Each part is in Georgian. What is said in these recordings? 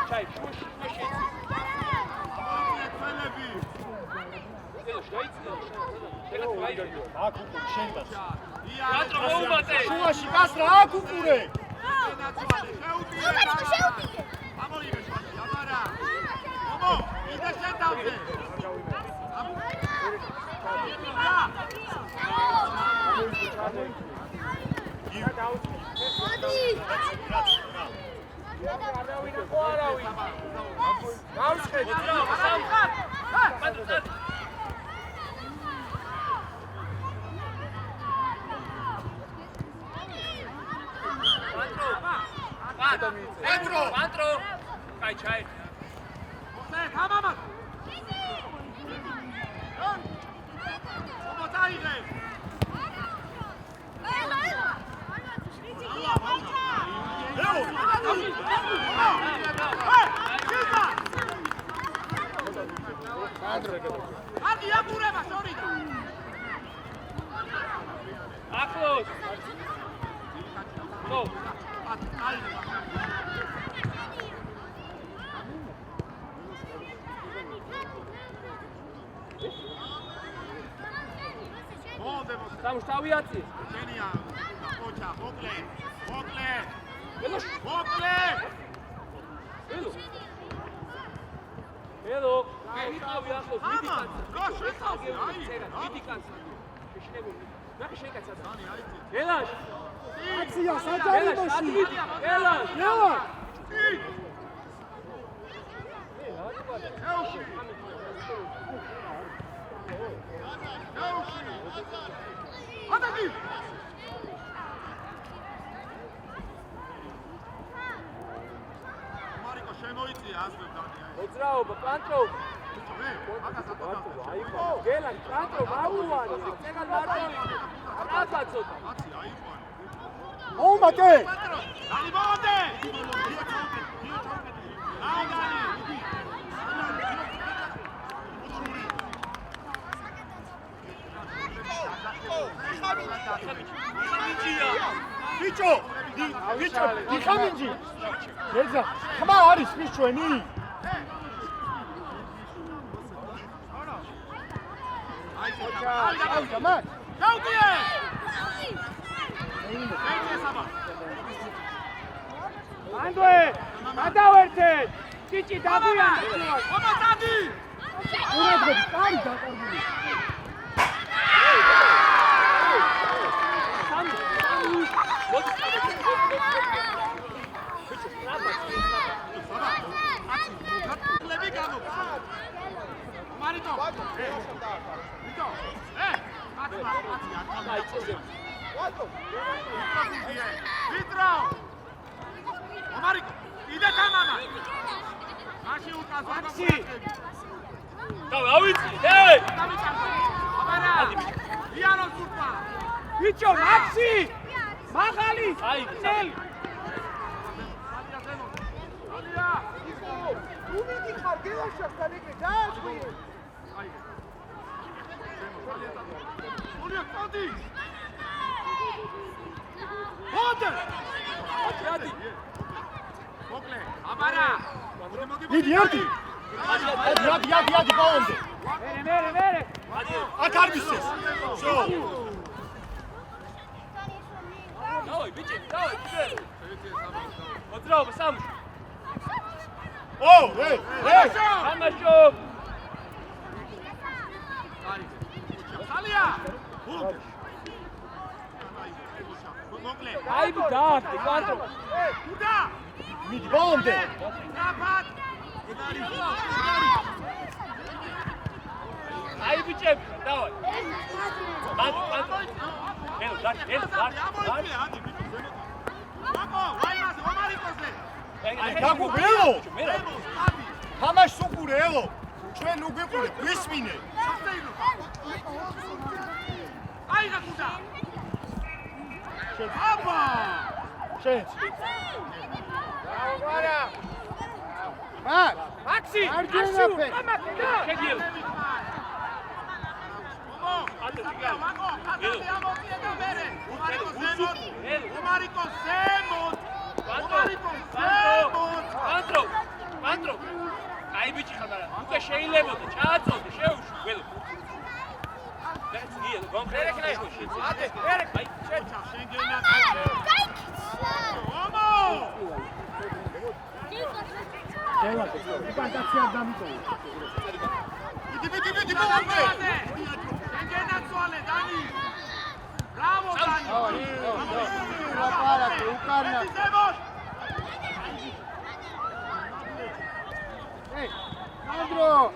ჩაი, შუში. აქ უკვე შენდაც. რატომ მოუმატე? შუაში გასრა აქ უკვე. შეუტიე. ამოიღე შუაში, აბარა. მომო, იდა შენდავზე. Pantro! Cai, cai. Você, calma, mano. Vamos sair, gente. Aqui, a pureva, sorrida. Aclos. Go. Tam štavijaci. Genija, poča, Bokle. Edo. Bokle. Edo. Štavi Aclos. Ama, roš, ajde. Vidi kaca. Šešinebuli. Naki šekaj sada. Ajde. Elaš. აკცია საჯარიმოში. Elaš. ელა. Ataki! Mariko შემოიწია ასე დანია. მოძრაობა, პანტრო. მე, მაგას ატაკა. აიყო. გელან, პანტრო, მაულვარი. წეგან მარტონი. აკაცო. მაცი აიყო. მოუმატე. დალი მოუმატე. დაიდალი. ბიჭო, დიხამინჯი. ეძა, ხმა არის მის ჩვენი? აი, გამა. დაუდიე! ანდვე, გადავერთეთ. ჭიჭი დაგვიანა. ობა დადი! ყურადღები, კარი დაკარგული. ლები გამო. მარიტო. ვიტო. მათი. ვიტრო. მარიკო. იდა თამამა. მაშინ უკაზო. მაქსი. დავიცი. ე! აბარა. იანოს გურფა. ბიჭო, მაქსი! მაღალი! აი, წელი! უმიდი ხარ გელაშასთან ეგრე დააშვიე. აი. ოლია კოდი. მოდი! ადი! მოკლე, აბარა. დიდი ერთი. ადი ბოლომდე. მერე. აქ არ მისცეს. შო. დავი, ბიჭი, დავი. მოძრაობა სამში. ო, ამაშო! სალია! მოკლე. აი დაახტი, კვანტო. უდა! მიდი ბოლომდე. დაბად! აი ბიჭები, დავი. მანდ. ელო, დაშ. მაკო, ვაიმას, ომარიკოზე. აი გაგო ველო. თამაშს უყურე ელო. ჩვენ უგვიყურე, გვისმინე. აი გაკუდა. აბა! შენც. ვარა! მაქსი! არ გინაფე. შეგიელ. მაკო, აკაზე ამოწია და მერე. ომარიკო ზემოთ. პანტრო! მანდრო. აი ბიჭი ხარ, უკვე შეიძლებოდა ჩააწოდე, შეუშ, ველო. That's here, konkret. Ade, Erik, აი, შეჭა, შენგენა. ომო! ფანტაზია დამიტოვე. დიდი შენგენა წვალე, დანი. Bravo, Dani. უკანა. Hey, Sandro.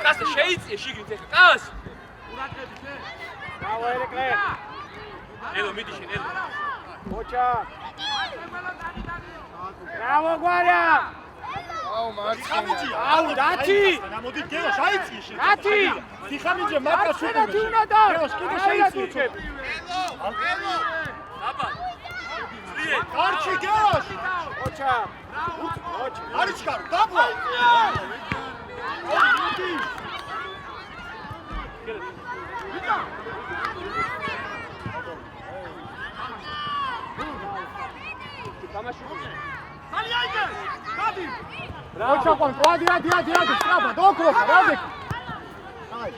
Კასა შეიწია შიგნით ეხა. კას. Bravo, Erik. ელო მიდი შენ ელო. Mocha. Bravo, Guardia. Au, Dati. მოდი გელო შაიწი შენ. Dati. დიხამიჯე მაგას Marcena Tunada. გელოს კიდე შეიწი. აბა. ძლიე. არჩი გელოს. Mocha. არის გარო, დაბლა. Mocha, quan, adi, strada, dopo, guarda. Dai.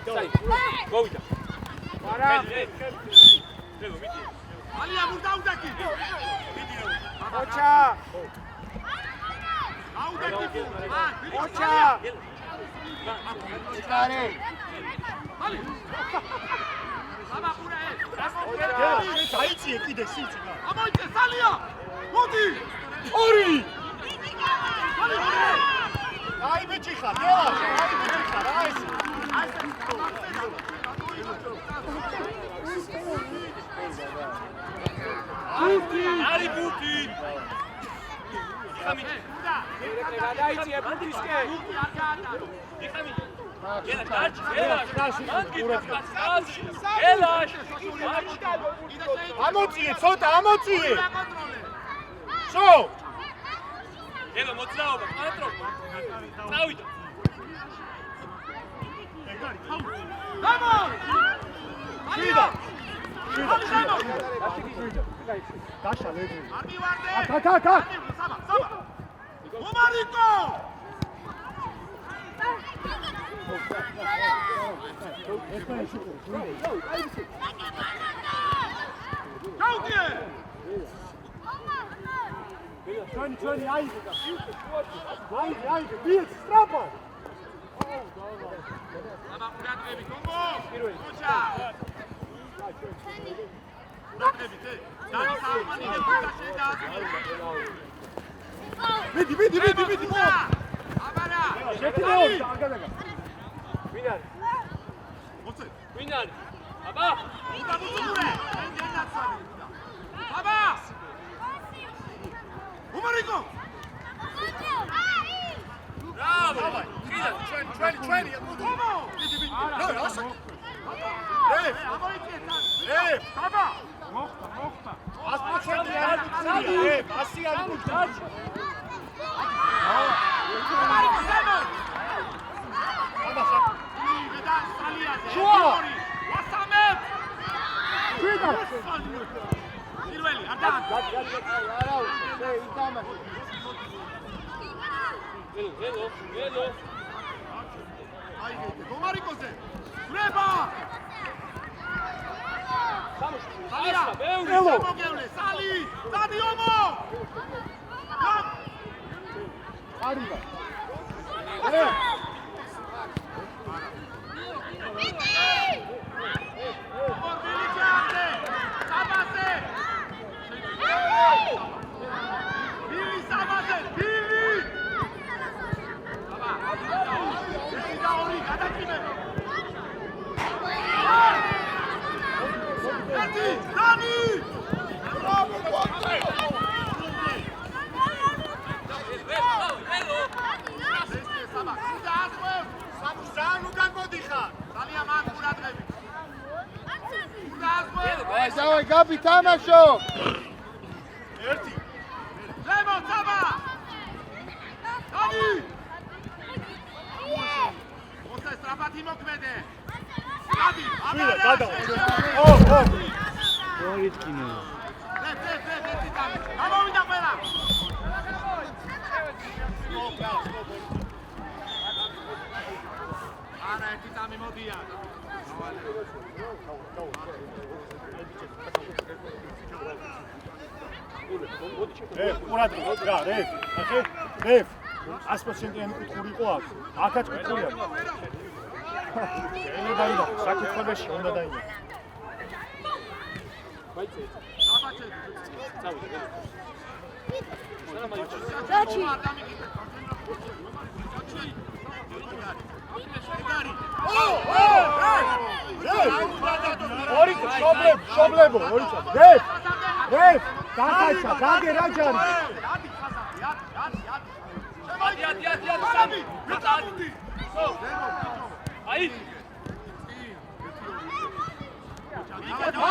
Давай. მოვიდა. Para. ელო მიდი. ალია მურდაუდაკი. Mocha. აუდაკი. Mocha. Ikare. დაიწიე კიდე სიცი. ამოიწე სალია. მოდი. ორი. აი ბიჭი ხარ, გელა, აი ბიჭი ხარ, აი ეს. არი ბუტი. ხამი. გადაიწიე ბუტისკე. ელა დაჭი, ელა ამოწიე, ცოტა ამოწიე. შო. ელო მოძრაობა, პატრო. წავიდა. ვიდა. დაშა ლედი. აკ. მომარიკო. Ჩვენი აი. ბიჭ, სტრაპა. აბა ყურადღები კომბო. მოჩა. ყურადღები თე. დანი საამანი და შენდა. მიდი. აბარა. შეკიდეო, აგადაგა. ვინ არის? მოწე. ვინ არის? აბა. უდაბუწურე. აბა. უმარიკო. ბრავო. დავაი. ხიდა, ჩვენი. კომო. რა, ასა. აბა. მოხდა. 100% არის. 100 არის. დაჭი. შუა. ვასამებ. ვიდა. პირველი, არტა. არა, იდამა. ელო. აი, გომარიკოზე. ვრება. სალია, ბევრი. მოგევლე, სალი. სტადიომო. არიდა. აბი თამაშო. ერთი. ლემო თამა. დადი. მოხდა სტრაფათი მოქმედე. დადი, ვიდა, გადა. მოიწინე. გამოვიდა ყველა. არა, ერთი წამი მოდია. ყურადღება რა, რეფ. ახე, რეფ. 100%-იანი კუთხური იყო აქ. აქაც კუთხურია. ელე დაიდა, საკითხებაში უნდა დაიდა. ორიკო შობლებო, ორიკო. რეფ, დაკაჩა, დაგე რა ჯარი. აი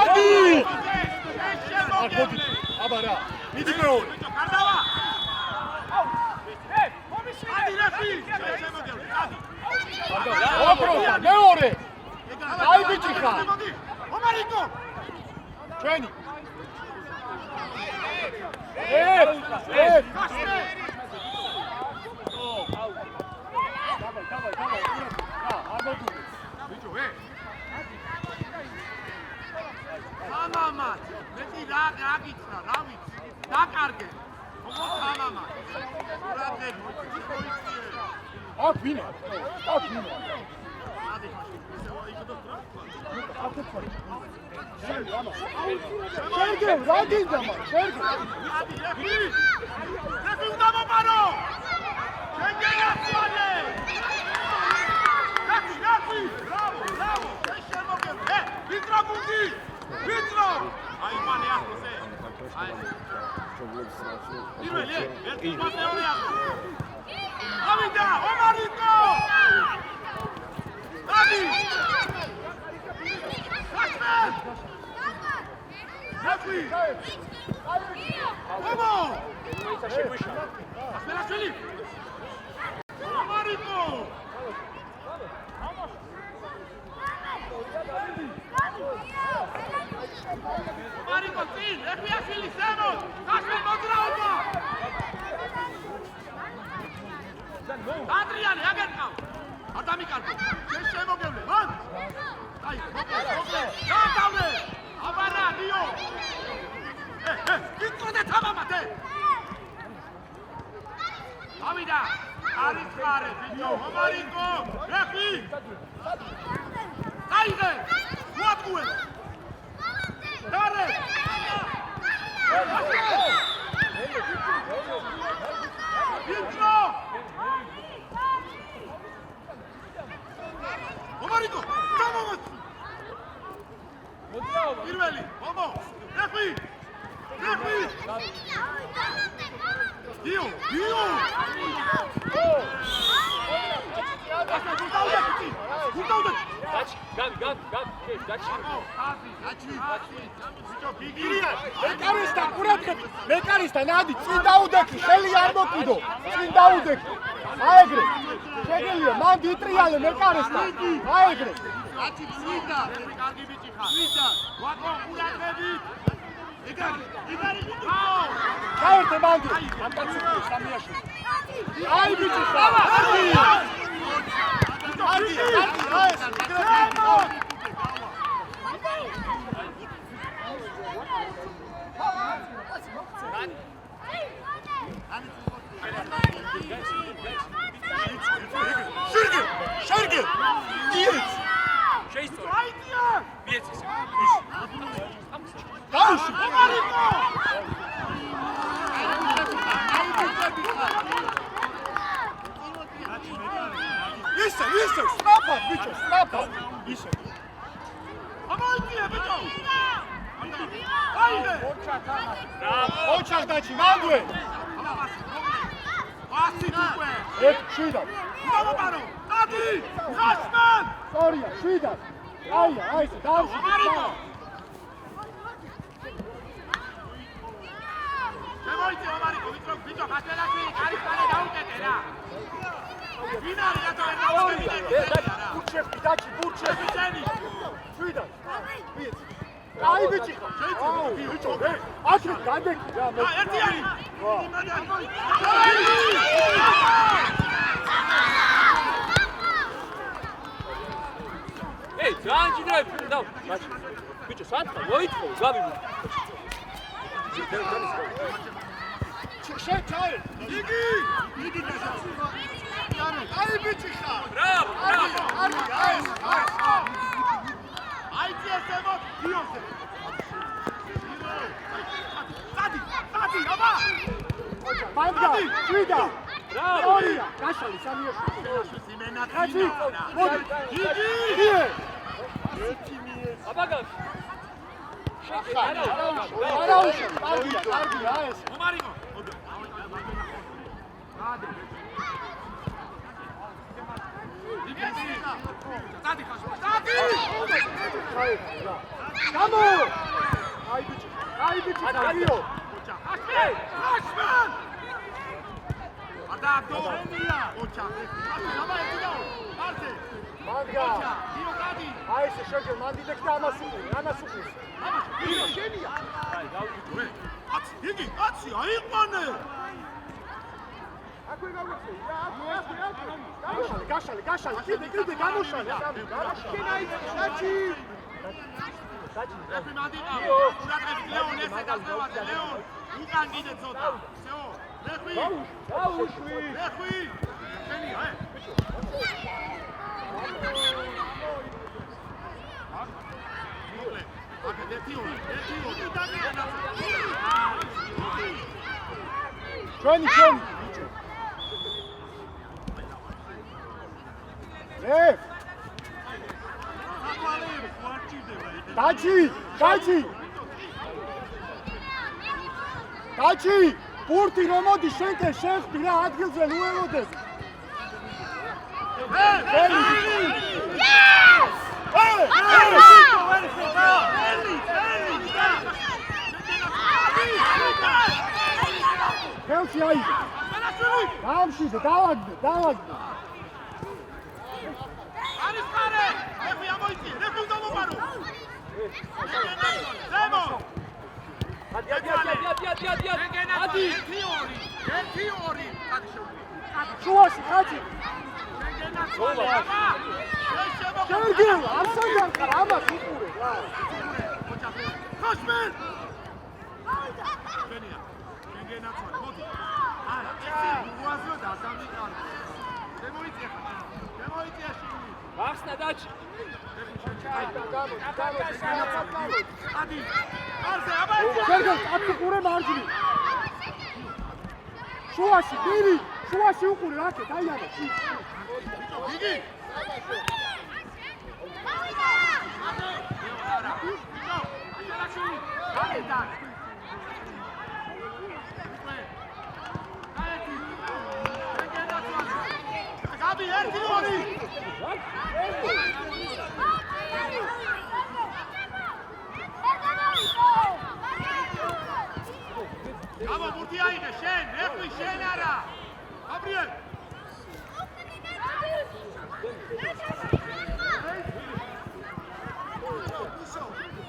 ადი! აბა რა, მიდი მეორე. გარდავა. ადი რეფი. ოპროა, მეორე. აი ბიჭი ხარ. ომარიკო. ჩვენი. მამამა, მეტი რა გიცხრა, რა ვიცი. დაკარგე. මොකო მამამა. ყურადღება. აქ ვინა. შერგე, რა გინდა მაგ? შერგე. რეფი უნდა მოპარო. შენგე გასვალე. რეფი. ბრავო. ეს შემოგე. ვიტრო გუნდი. ვიტრო. აი მანე ახზე. აი. პირველი, ერთი პასეული ახლა. ავიდა, ომარიკო. დადი. ხასმენ. რეფი. ომო. ხასმენაშვილი. ომარიკო. ომარიკო წინ, რეფიაშვილი ზემო. ხასმენ მოძრაობა. ადრიანე, აგერკავ. არ დამიკარგო. შენ შემოგევლე, მან. აი, მოკლე. დავდავლე. აბარა, დიო. ვიწოდე თამამათე. ავიდა. არის ხარე, დიო. ომარიკო. რეფი. აიღე. მოატყუე. დარე. ვიწრო. ომარიკო, გამომოწ. პირველი, მომო, რეფი. დიო. გუდაუდე. გაჩი. ბიჭო, გიგირია. მეკარისტან ყურადღებით, მეკარისტან ადი, წინ დაუდექი, ხელი არ მოკიდო. წინ დაუდექი. აეგრე. შეგელია, მან დიტრიალე მეკარისტან. აეგრე. გაჩი წვიდა. კარგი ბიჭი ხარ. წვიდა. ვაკო, ყურადღებით. იგარი. აო. გაერთე მანდი. ამ კაცს სამიაში. აი ბიჭი ხარ. ადი. შერგე. დიეც. შეისწორე. აიდია. მიეცეს. დაუში. ომარიკო. ისე, სტრაფად, ბიჭო, სტრაფად. ისე. ამოიწია, ბიჭო. აიდე. ოჩახ დაჩი, მანდვე. ასი უკვე. ერთ შვიდად. მომაპარო. დადი. ხასმენ. სწორია, შვიდად. აი, ესე, დავში. ომარიკო. ბურჩები დაჩი ბურჩები შვიდად ვიცი აი ბიჭი აუ ბიჭო მე აქეთ გადეკი რა მე ერთიანი ეი ძალიან ჭიდრები და მაშინ ბიჭო სანთქა მოიწოვ გავიბი შეჩაი იგი აი ბიჭი ხა ბრავო აი წესებო დიოსე სადი აბა მანდა შვიდა ბრავო ორია გაშალი სამიოში სიმენა კაცი მოდი იგი აბაგას არაუშა კარგია ეს მომარიგო სადი გამო აი ბიჭი დაგიო აშმან აბა დორენია ოჩა აბა ეთიდაო არზე მანგა დიო გადი აი ეს შეგე მანდიდეკ და ამას უყურს დიო შენია იგი აცი აიყვანე აკვე გავიწე გაშალი კიდე გამოშალე საჩი ეფი მანდიდა ურაგები ლეონ ესე გასწევაზე ლეონ უკან კიდე ცოტა всё ლეხვი დაუშვი ლეხვი შენია ჩვენი დაჩი პურტი რომ მოდი შენკე შეხტი რა ადგილზე უელოდებ ხელში აი დამშვიდე დავაგდე არის ხარე ეხი ამოიწიე ეხი უნდა მომარო ზემო ადი ერთი ორი შუაში ხაჭი აბა შეგე არსაგან ხარ ამას უყურე რა ხაშმენ შენია შეგენაცვალე მოდი არა ეს უაზრო და სამიყარო შემოიწია შენი ახსნა დაჩი ადი არზე აბა შეგე აკი ყურე მარჯვნივ შუაში დირი შუაში უყურე რაკეთ აი არა იგი გაბი ერთი ორი აბა ბურთი აიღე შენ ეხი შენ არა გაბრიელ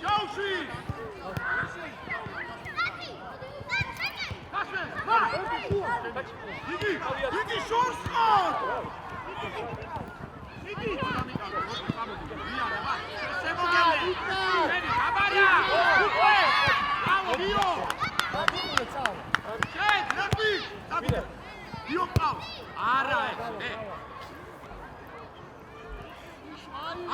ჯაუში იგი შორს ყარ იგი შემოგელი შენი აბარია უკვე ბრავო დიო შენ რები დაბიდე დიო ყავს არა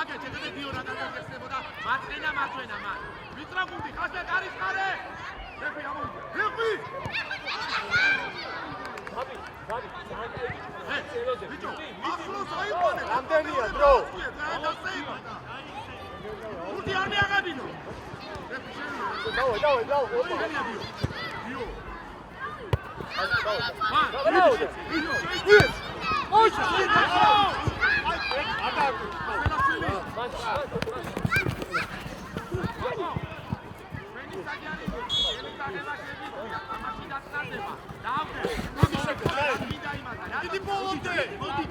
აგე ჩედე დიო რა გაგეხსნებოდა მაწენა მან ვიტრაგუნდი ხასე კარის ხარე რები ამოდი რები ბიჭო ახლოს აიყვანე რამდენია დრო ურთი არ მიაღებინო რები შენია დავა შენია დიო დიდი ბოლომდე მოდი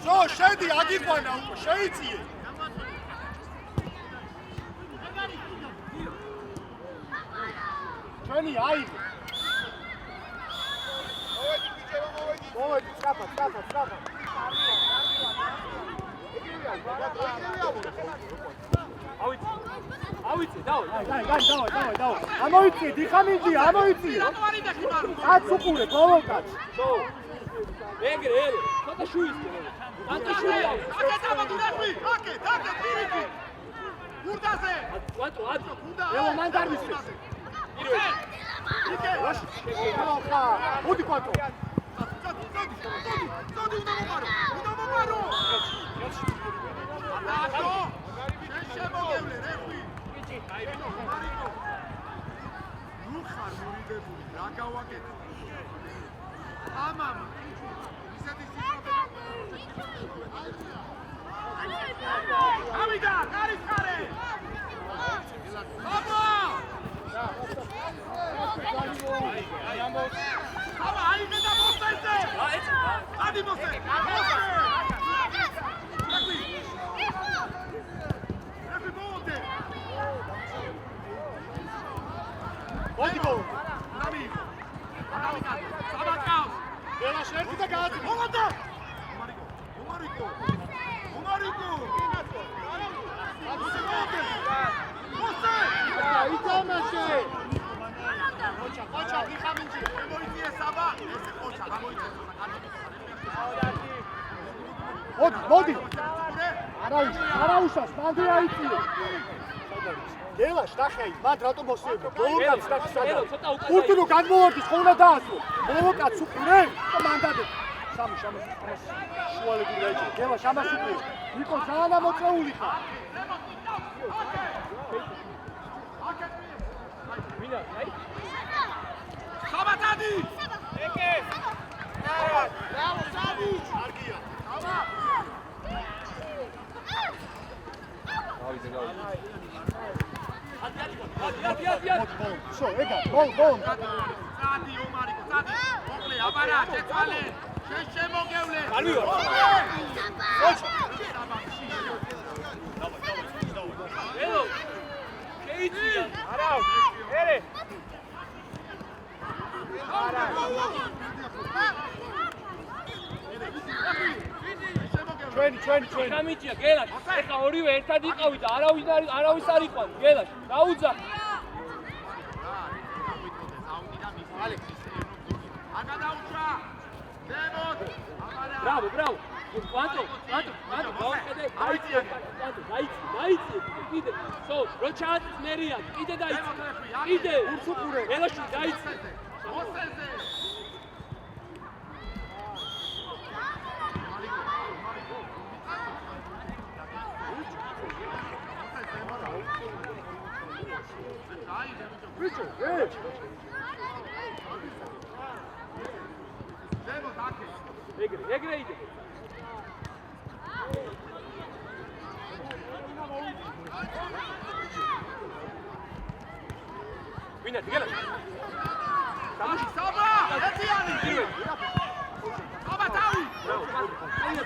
ზო, შედი, აგიყვანა უკვე, შეიწიე. ჩვენი აიღე. მოვედი, სწრაფად. ავიცი, დავი. ამოიწი, დიხამინდი, ამოიწი. კაც უყურე, ბოლო კაც. ეგრე, ცოტა შუის. ელო მან დარვისეს. მოდი კვატო. მოდი გო. ელო შეერთი და გააძი. მომოდა. ითამაშე. ყოჩა, დიხამინდი. მოიწიე საბა, ესე ყოჩა, გამოიწე. მოდი. არაუშავს, მანდე აიწიე. გელაშ ნახე, მანდ რატო მოსიებო? ბოლოკაც დაგსადა. ურტინო გადმოვარდის, ხო უნდა დაასვო. ბოლოკაც უყურე და მანდადე. სამი შუალები დაიჭირე. გელაშ ამას უყურე. ნიკო ძალიან ამოწეული ხარ. ვინა, აი. საბათადი. ეკე. ბრავო, საბი. კარგია. აბა. შო, ეგა, ბოლ. სადი ომარიკო, სადი. მოკლე, აბარა, შეცვალე. შემოგევლე. გამივარ. ყოჩა. ელო. შეიწია. არა, ერე. ჩვენი. გამიჭია გელაშ. ეხა ორივე ერთად იყავით და არავის არ იყვან. გელაშ, დაუძა. აგადაუჩა. დემოთ. ბრავო. კვანტო, გავხედე. დაიწია. დაიწია. კიდე. სო, რო ჩააწ მერია. კიდე დაიწია. კიდე. ურსუყურე. გელაში დაიწია. მოსეზე. ბიჭო, დემოთ აკე. ეგრე იდე. ვინა დგელა. საბა, ეთიანი. საბა თავი.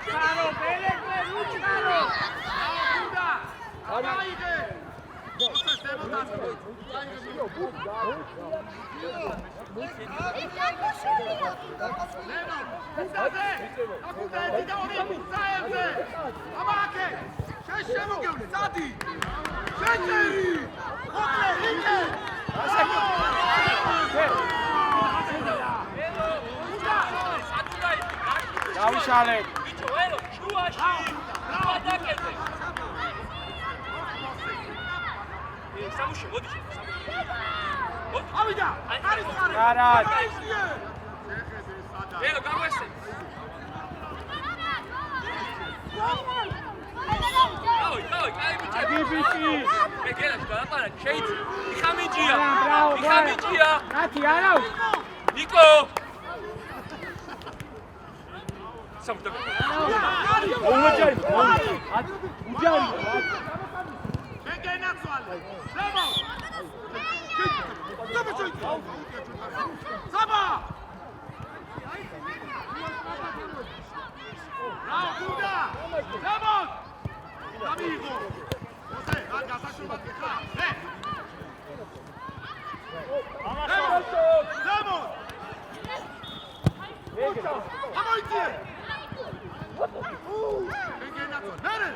ჩარო, ბელეკე, უჩარო. აუდა. აიგე. მოსეს დემოთ აკე. შემოგევლე, სადი! შეჭერი! მოკლე, იგე! დავიშალე. ბიჭო, ელო, შუაში. გადაკეთე. სამუშე, მოდი. ავიდა! არის ხარი! არა. ელო, გაგვესე. დავი, კაი ბიჭი. მეგელაში გადაპარა, შეიცი. იხამინჯია. კაცი არა. ნიკო. სამუდამო. უჯარი. შეგენაცვალე. ზემო. საბა. რა გუნდა? ზემო. დამიღო. ოსე, რა გასაშრობად ხარ? ე. ზემო. ამოიწიე. შეგენაცვალე. მერე.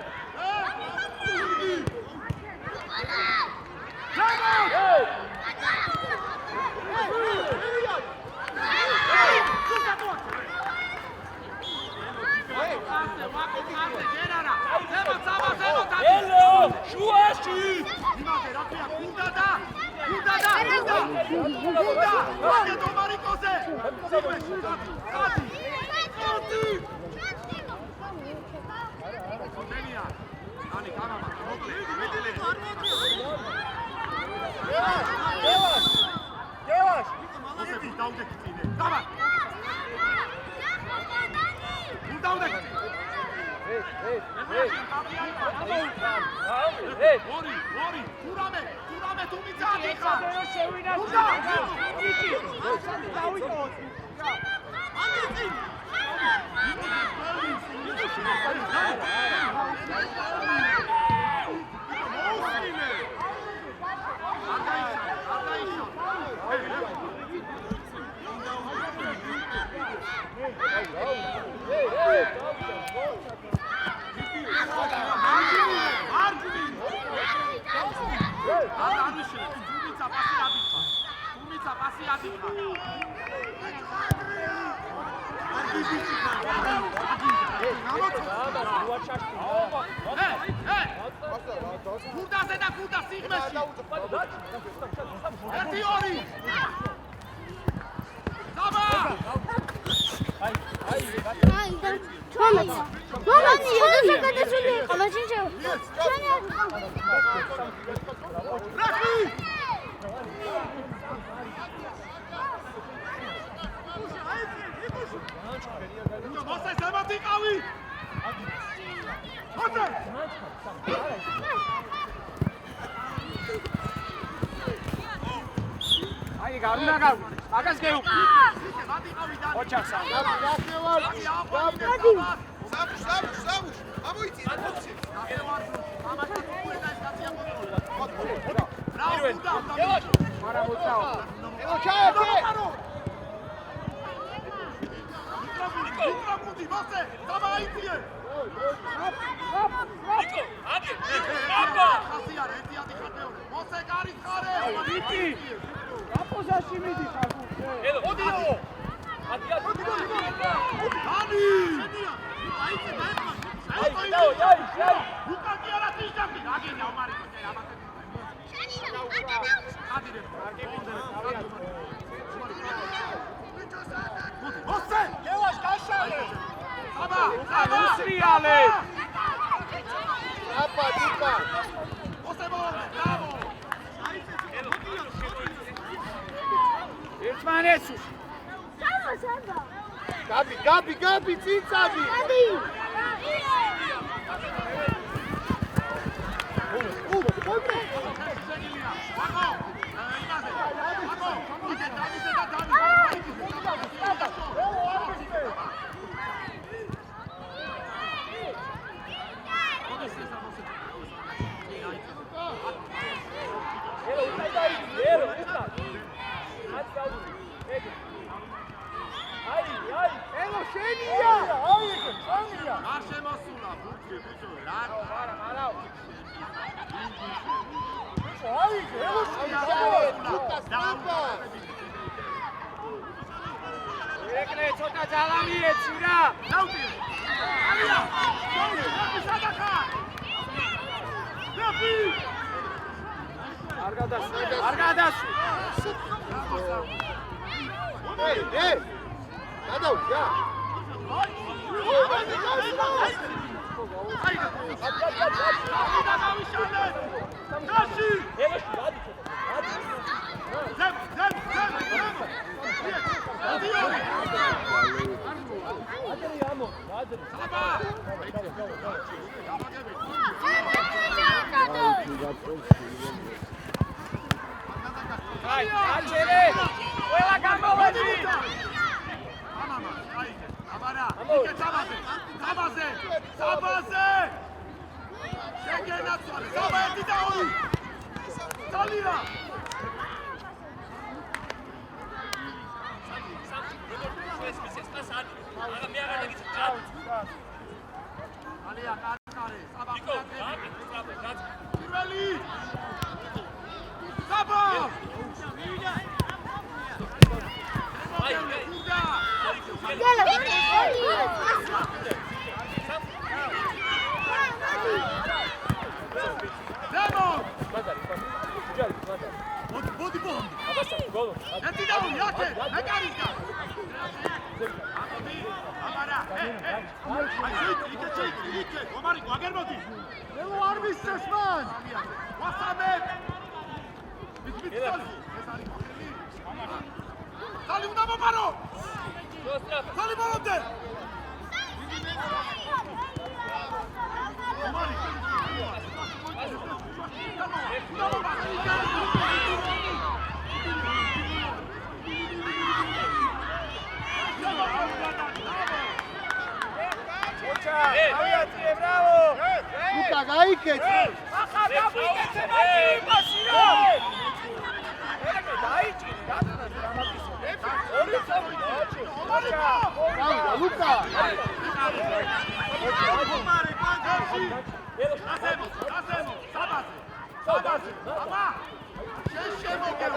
Gabi, წინწადი. აი, აჩერე. ყველა გამოვედი. აბარა, იქე საბაზე. შეგენაცვალე, საბაერთი და ორი. წალია. ალია კარტარე, საბა. პირველი. საბა. აი, გუნდა. დემო. მოდი ბოლომდე. ერთი და ორი, აკე, მეკარიკა. აბარა, იქე, გომარიკო, აგერ მოდი. ნელო არ მისცეს მან. ვასაბე. ეს არის ხელი. სალი უნდა მომარო. სალი ბოლომდე. ლუკა გაიქეც. ლუკა. საბაზე. აბა. შემოგეო.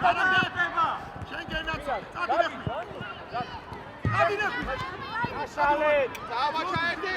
შენ გენაცა წადინები აშალეთ დავაჩაედი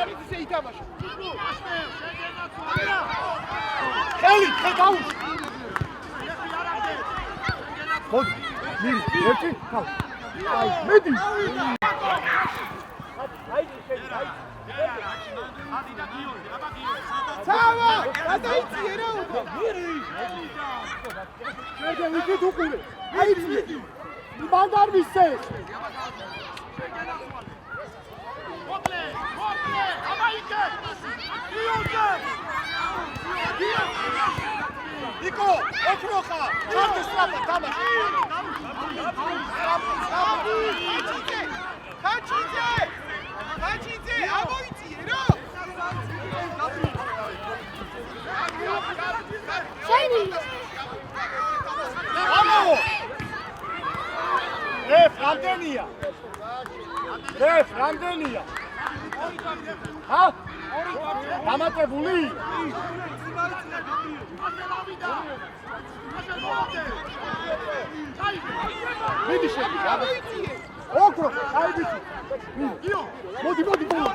არის ისე ითამაშა. ხელი გაუშვი. მოდი, მირი, ერთი, ხალ. აი, მედი. Цава! გადაიწიე რა უკვე. შეგე ვიქით უყურე. აიწიე. მან არ მისცეს. მოკლე, აბა იქე. იოზე. იკო, ოქროხა. ჩარტი სწრაფად თამაში. ხაჩიძე, ამოიწიე რა. შენი ამო! რამდენია? რამდენია? ჰა? დამატებული? მიდი შენი, ოქრო, აი ბიჭი. მოდი, ბოლო.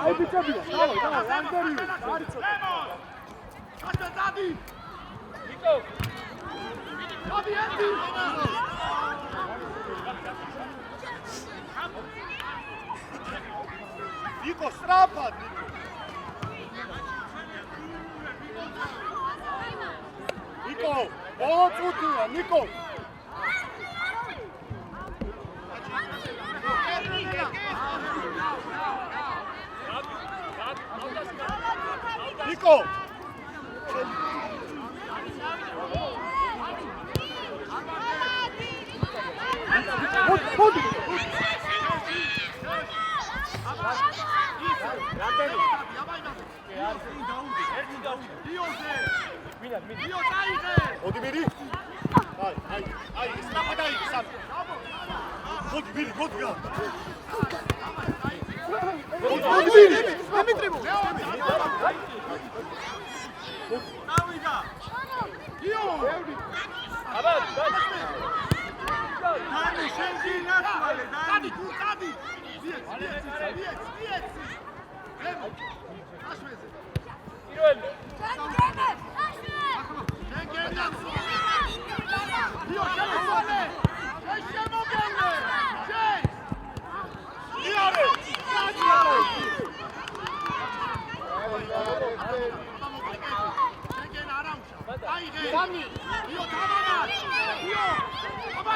აი ბიჭებია, დავай, რამდენი? დადი. იკო. დადი ანდი. იკო სწრაფად. იკო, ბოლო წუთია, ნიკო. ნიკო. მოდი. მოდი მირი. აი, სწრაფად აიღე სამი. მოდი მირი, მოდი რა. მოდი მირი. დამიტრიბო. დავიდა. იო. აბა, დადი შენში ნაცვალე, დადი. აშვეზე. პირველი. იო, შემოვალე. შემოგელე. იარე. Sammy! Io, Tamara! Io! Aba,